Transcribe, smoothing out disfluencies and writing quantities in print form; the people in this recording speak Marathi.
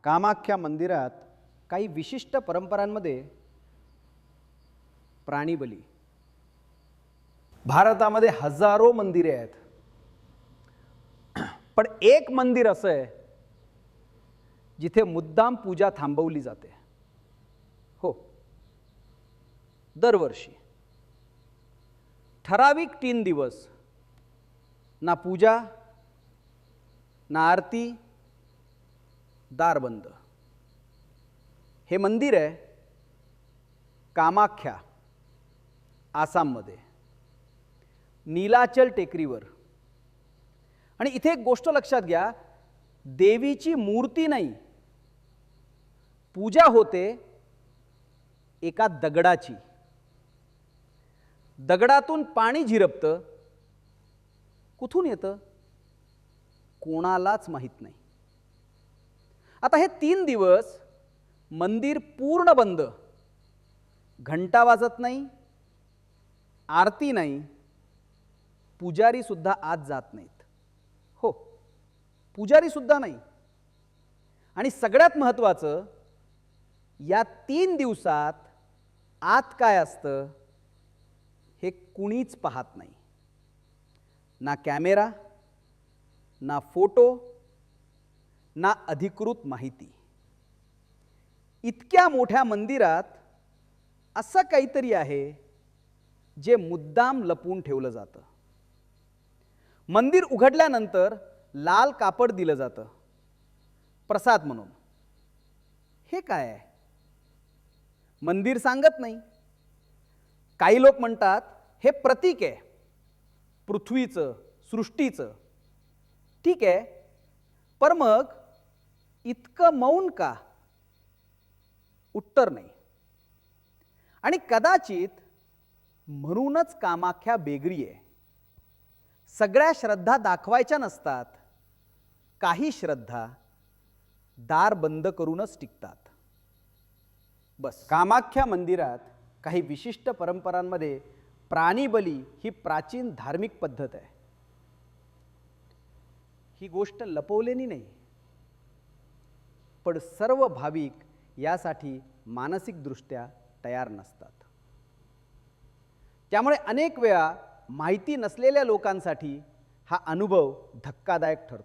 कामाख्या मंदिरात काही विशिष्ट परंपरांमध्ये प्राणीबली. भारतामध्ये हजारो मंदिरे आहेत, पण एक मंदिर असं आहे जिथे मुद्दाम पूजा थांबवली जाते. हो, दरवर्षी ठराविक 3 दिवस ना पूजा ना आरती, दार बंद. हे मंदिर आहे कामाख्या, आसाममध्ये नीलाचल टेकडीवर. आणि इथे एक गोष्ट लक्षात घ्या, देवीची मूर्ती नाही, पूजा होते एका दगडाची. दगडातून पाणी झिरपतं, कुठून येतं कोणालाच माहित नाही. आता हे 3 दिवस मंदिर पूर्ण बंद, घंटा वाजत नाही, आरती नाही, पुजारी सुद्धा आत जात नाहीत. हो, पुजारी सुद्धा नाही. आणि सगळ्यात महत्त्वाचं, या 3 दिवसात आत काय असतं हे कुणीच पाहत नाही. ना कॅमेरा, ना फोटो, ना अधिकृत माहिती. इतक्या मोठ्या मंदिरात असं काहीतरी आहे जे मुद्दाम लपवून ठेवलं जातं. मंदिर उघडल्यानंतर लाल कापड दिलं जातं प्रसाद म्हणून. हे काय आहे? मंदिर सांगत नाही. काही लोक म्हणतात हे प्रतीक आहे पृथ्वीचं, सृष्टीचं. ठीक आहे, पर मग इतकं मौन का? उत्तर नाही. आणि कदाचित म्हणूनच कामाख्या बेगरी आहे. सगळ्या श्रद्धा दाखवायच्या नसतात, काही श्रद्धा दार बंद करूनच टिकतात. बस. कामाख्या मंदिरात काही विशिष्ट परंपरांमध्ये प्राणीबली ही प्राचीन धार्मिक पद्धत आहे. ही गोष्ट लपवलेली नाही, पण सर्व भाविक यासाठी मानसिकदृष्ट्या तयार नसतात. त्यामुळे अनेक वेळा माहिती नसलेल्या लोकांसाठी हा अनुभव धक्कादायक ठरतो.